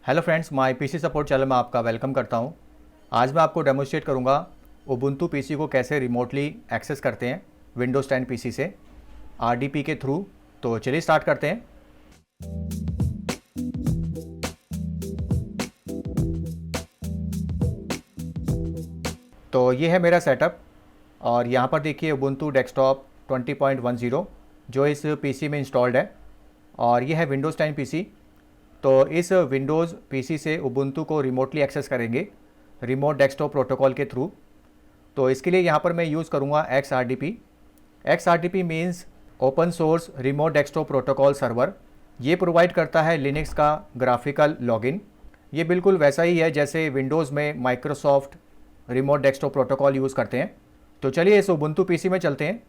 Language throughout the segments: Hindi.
Hello friends, my PC support channel में आपका वेलकम करता हूं। आज मैं आपको डेमोन्स्ट्रेट करूंगा उबुंटू पीसी को कैसे रिमोटली एक्सेस करते हैं विंडोज़ 10 पीसी से आरडीपी के थ्रू। तो चलिए स्टार्ट करते हैं। तो ये है मेरा सेटअप और यहाँ पर देखिए उबुंटू डेस्कटॉप 20.10 जो इस पीसी में इंस्टॉल्ड है और ये है विंडोज़ 10 पीसी। तो इस विंडोज़ पीसी से उबुंटू को रिमोटली एक्सेस करेंगे रिमोट डेस्कटॉप प्रोटोकॉल के थ्रू। तो इसके लिए यहाँ पर मैं यूज़ करूँगा XRDP। XRDP means open source remote desktop protocol server. ये प्रोवाइड करता है लिनक्स का ग्राफिकल लॉगिन। ये बिल्कुल वैसा ही है जैसे विंडोज़ में Microsoft remote desktop protocol use करते हैं। तो चलिए इस उबुंटू पीसी में चलते हैं।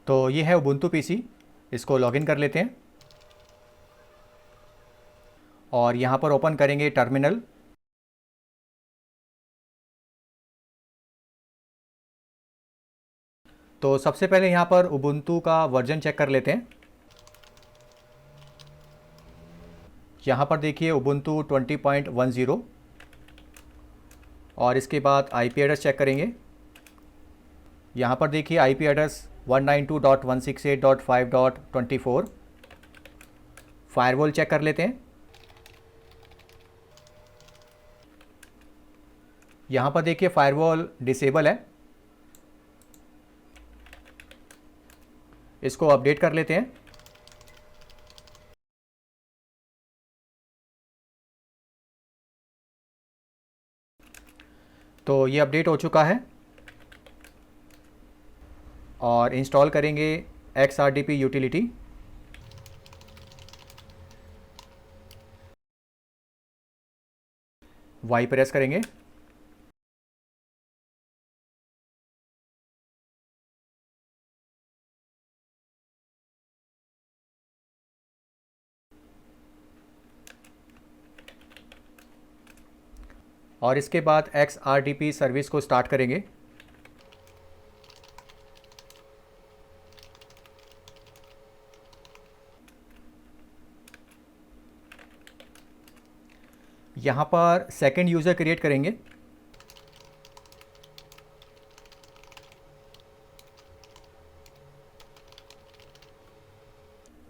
तो ये है उबुंटू पीसी, इसको लॉगिन कर लेते हैं और यहाँ पर ओपन करेंगे टर्मिनल। तो सबसे पहले यहाँ पर उबुंटू का वर्जन चेक कर लेते हैं। यहाँ पर देखिए उबुंटू 20.10 और इसके बाद आईपी एड्रेस चेक करेंगे। यहाँ पर देखिए आईपी एड्रेस 192.168.5.24। फायरवॉल चेक कर लेते हैं। यहाँ पर देखिए फायरवॉल डिसेबल है, इसको अपडेट कर लेते हैं। तो ये अपडेट हो चुका है और इंस्टॉल करेंगे XRDP यूटिलिटी। वाई प्रेस करेंगे। और इसके बाद XRDP सर्विस को स्टार्ट करेंगे। यहाँ पर सेकंड यूज़र क्रिएट करेंगे।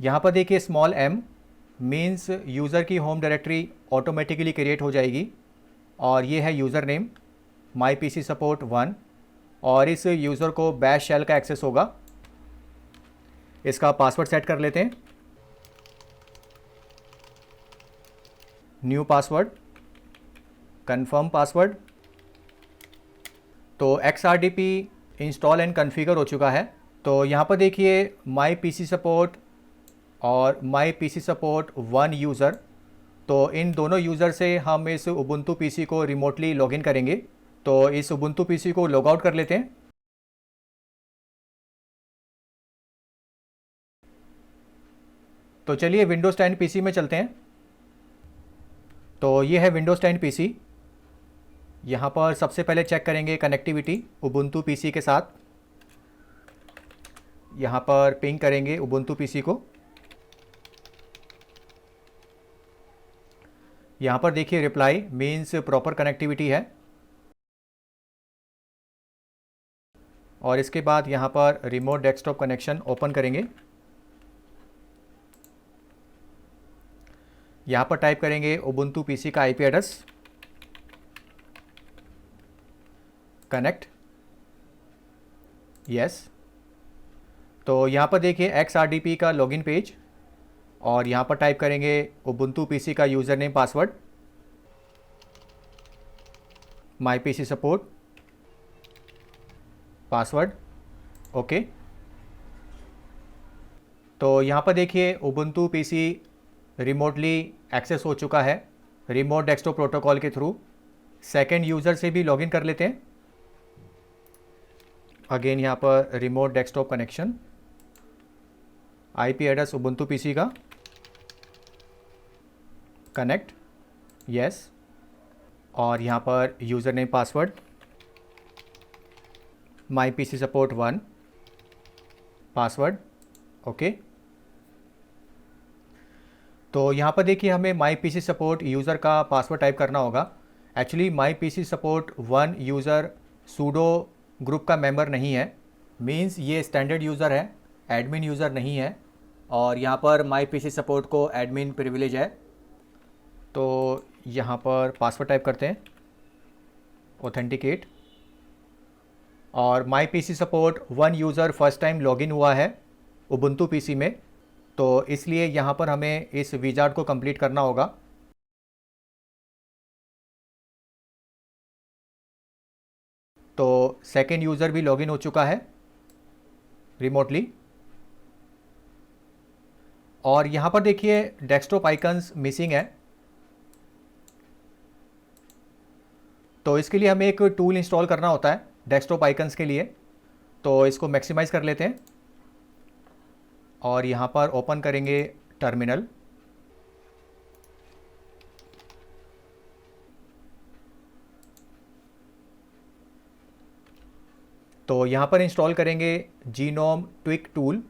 यहाँ पर देखिए स्मॉल m मीन्स यूज़र की होम डायरेक्टरी ऑटोमेटिकली क्रिएट हो जाएगी और ये है user name my P C support 1 और इस यूज़र को बैश शेल का एक्सेस होगा। इसका पासवर्ड सेट कर लेते हैं। New password, confirm password. तो XRDP इंस्टॉल एंड कॉन्फ़िगर हो चुका है। तो यहाँ पर देखिए माई पी सी सपोर्ट और my P C support 1 user. तो इन दोनों यूज़र से हम इस उबुंटू पीसी को रिमोटली लॉगिन करेंगे। तो इस उबुंटू पीसी को लॉग आउट कर लेते हैं। तो चलिए विंडोज़ 10 पीसी में चलते हैं। तो ये है विंडोज़ 10 पीसी। यहाँ पर सबसे पहले चेक करेंगे कनेक्टिविटी उबुंटू पीसी के साथ। यहाँ पर पिंग करेंगे उबुंटू पीसी को। यहाँ पर देखिए रिप्लाई मीन्स प्रॉपर कनेक्टिविटी है और इसके बाद यहाँ पर रिमोट डेस्कटॉप कनेक्शन ओपन करेंगे। यहाँ पर टाइप करेंगे उबुंटू पीसी का आईपी एड्रेस, कनेक्ट, यस। तो यहाँ पर देखिए XRDP का लॉगिन पेज और यहाँ पर टाइप करेंगे उबुंटू पीसी का यूज़र नेम पासवर्ड, माई पीसी सपोर्ट पासवर्ड, ओके। तो यहाँ पर देखिए उबुंटू पीसी रिमोटली एक्सेस हो चुका है रिमोट डेस्कटॉप प्रोटोकॉल के थ्रू। सेकंड यूज़र से भी लॉगिन कर लेते हैं। अगेन यहाँ पर remote desktop connection, IP address Ubuntu PC का, कनेक्ट, यस। और यहाँ पर यूज़र नेम पासवर्ड माई पीसी सपोर्ट 1 पासवर्ड, ओके। तो यहाँ पर देखिए हमें माई पीसी सपोर्ट यूज़र का पासवर्ड टाइप करना होगा। Actually my PC support 1 user pseudo group का मेंबर नहीं है, मींस ये स्टैंडर्ड यूज़र है, एडमिन यूज़र नहीं है। और यहाँ पर माई पीसी सपोर्ट को एडमिन प्रिविलेज है। तो यहाँ पर पासवर्ड टाइप करते हैं, ऑथेंटिकेट। और my PC support 1 user first time login हुआ है उबुंटू पीसी में, तो इसलिए यहाँ पर हमें इस विजार्ड को कंप्लीट करना होगा। तो सेकेंड यूज़र भी लॉगिन हो चुका है रिमोटली। और यहाँ पर देखिए डेस्कटॉप आइकन्स मिसिंग है, तो इसके लिए हमें एक टूल इंस्टॉल करना होता है डेस्कटॉप आइकन्स के लिए। तो इसको मैक्सिमाइज़ कर लेते हैं और यहाँ पर ओपन करेंगे टर्मिनल। तो यहाँ पर इंस्टॉल करेंगे GNOME tweak tool.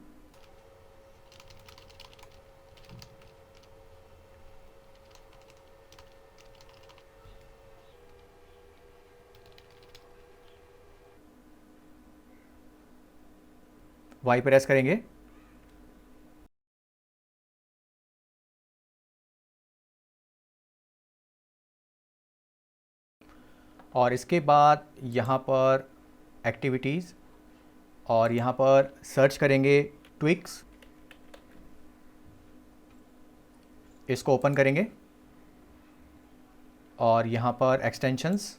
Y press करेंगे। और इसके बाद यहाँ पर एक्टिविटीज़ और यहाँ पर सर्च करेंगे ट्विक्स, इसको ओपन करेंगे। और यहाँ पर एक्सटेंशंस,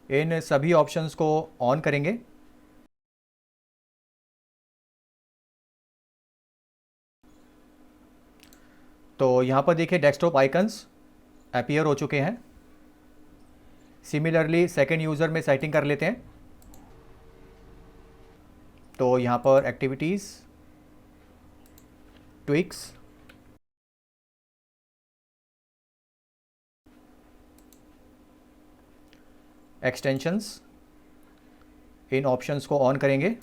इन सभी ऑप्शंस को ऑन करेंगे। तो यहाँ पर देखिए डेस्कटॉप आइकन्स अपीयर हो चुके हैं। सिमिलरली सेकंड यूज़र में सेटिंग कर लेते हैं। तो यहाँ पर एक्टिविटीज़, ट्विक्स, एक्सटेंशंस, इन ऑप्शंस को ऑन करेंगे।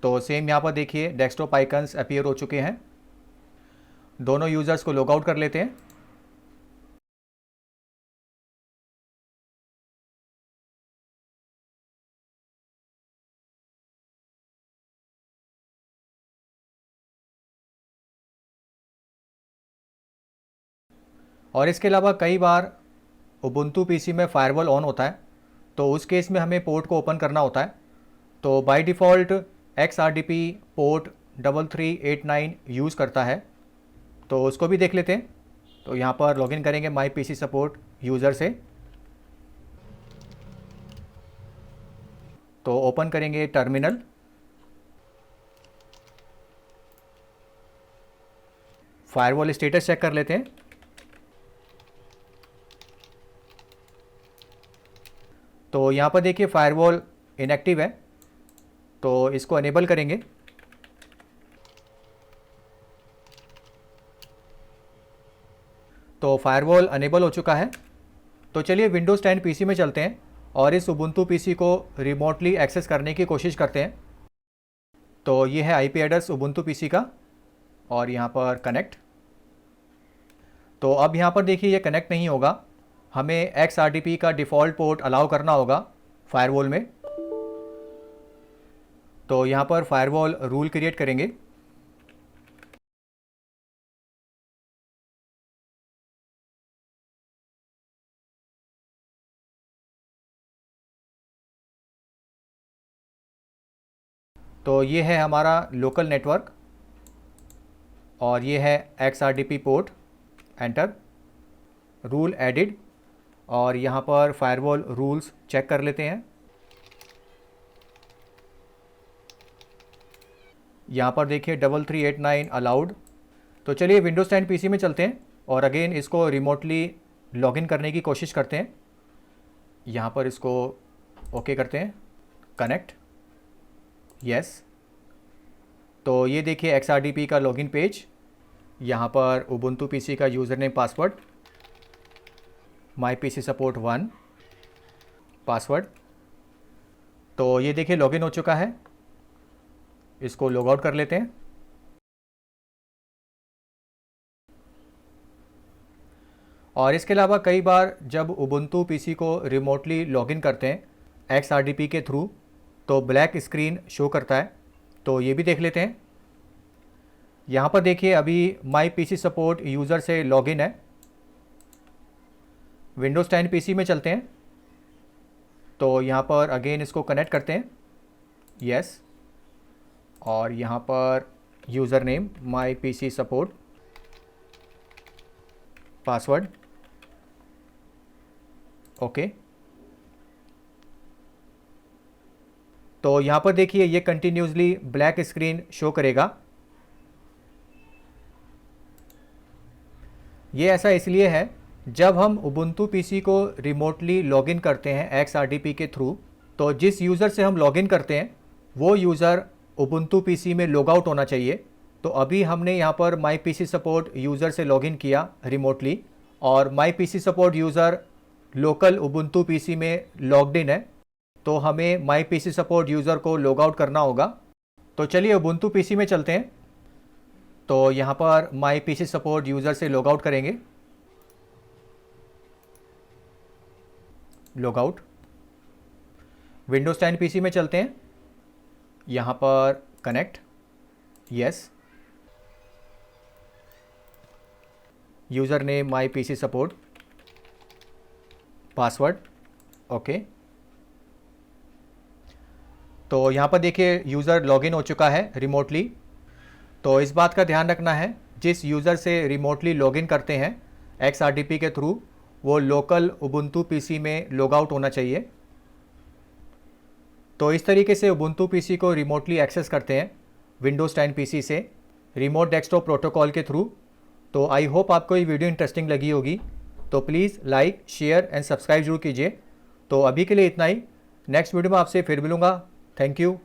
तो सेम यहाँ पर देखिए डेस्कटॉप आइकन्स अपीयर हो चुके हैं। दोनों यूज़र्स को लॉग आउट कर लेते हैं। और इसके अलावा कई बार उबुंटू पीसी में फायरवॉल ऑन होता है, तो उस केस में हमें पोर्ट को ओपन करना होता है। तो by default XRDP port 3389 use करता है, तो उसको भी देख लेते हैं। तो यहाँ पर लॉगिन करेंगे माई पीसी सपोर्ट यूज़र से। तो ओपन करेंगे टर्मिनल। फायरवॉल स्टेटस चेक कर लेते हैं। तो यहाँ पर देखिए फायरवॉल इनएक्टिव है, तो इसको अनेबल करेंगे। तो फायरवॉल अनेबल हो चुका है। तो चलिए विंडोज़ 10 पीसी में चलते हैं और इस उबुंटू पीसी को रिमोटली एक्सेस करने की कोशिश करते हैं। तो ये है आईपी एड्रेस उबुंटू पीसी का और यहाँ पर कनेक्ट। तो अब यहाँ पर देखिए ये कनेक्ट नहीं होगा, हमें XRDP का डिफ़ॉल्ट पोर्ट अलाउ करना होगा फायरवॉल में। तो यहाँ पर फायरवॉल रूल क्रिएट करेंगे। तो ये है हमारा लोकल नेटवर्क और ये है XRDP port, enter, rule added. और यहाँ पर फायरवॉल रूल्स चेक कर लेते हैं। यहाँ पर देखिए 3389 अलाउड। तो चलिए विंडोज़ 10 पीसी में चलते हैं और अगेन इसको रिमोटली लॉगिन करने की कोशिश करते हैं। यहाँ पर इसको ओके करते हैं, कनेक्ट, यस। तो ये देखिए XRDP का लॉगिन पेज, यहाँ पर उबुंटू पीसी का यूज़र नेम पासवर्ड, माई पीसी सपोर्ट 1 पासवर्ड। तो ये देखिए लॉगिन हो चुका है। इसको लॉग आउट कर लेते हैं। और इसके अलावा कई बार जब उबुंटू पीसी को रिमोटली लॉगिन करते हैं XRDP के थ्रू तो ब्लैक स्क्रीन शो करता है, तो ये भी देख लेते हैं। यहाँ पर देखिए अभी माई पीसी सपोर्ट यूज़र से लॉगिन है। विंडोज़ 10 पीसी में चलते हैं, तो यहाँ पर अगेन इसको कनेक्ट करते हैं, यस। और यहाँ पर यूज़र नेम माई पीसी सपोर्ट, पासवर्ड, ओके। तो यहाँ पर देखिए ये कंटिन्यूसली ब्लैक स्क्रीन शो करेगा। ये ऐसा इसलिए है, जब हम उबुंटू पीसी को रिमोटली लॉगिन करते हैं XRDP के थ्रू, तो जिस यूज़र से हम लॉगिन करते हैं वो यूज़र उबुंटू पीसी में लॉग आउट होना चाहिए। तो अभी हमने यहाँ पर माई पीसी सपोर्ट यूज़र से लॉगिन किया रिमोटली, और my PC support user local Ubuntu PC में लॉग्ड इन है, तो हमें माई पीसी सपोर्ट यूज़र को लॉग आउट करना होगा। तो चलिए उबुंटू पीसी में चलते हैं। तो यहाँ पर माई पीसी सपोर्ट यूज़र से लॉग आउट करेंगे, लॉग आउट। विंडोज़ 10 पीसी में चलते हैं, यहाँ पर कनेक्ट, यस। यूज़र नेम माई पीसी सपोर्ट, पासवर्ड, ओके। तो यहाँ पर देखिए यूज़र लॉगिन हो चुका है रिमोटली। तो इस बात का ध्यान रखना है, जिस यूज़र से रिमोटली लॉगिन करते हैं XRDP के थ्रू वो लोकल उबुंटू पीसी में लॉग आउट होना चाहिए। तो इस तरीके से उबुंटू पीसी को रिमोटली एक्सेस करते हैं विंडोज़ 10 पीसी से रिमोट डेस्कटॉप प्रोटोकॉल के थ्रू। तो आई होप आपको ये वीडियो इंटरेस्टिंग लगी होगी। तो please like, share and subscribe जरूर कीजिए। तो अभी के लिए इतना ही, नेक्स्ट वीडियो में आपसे फिर मिलूँगा। Thank you.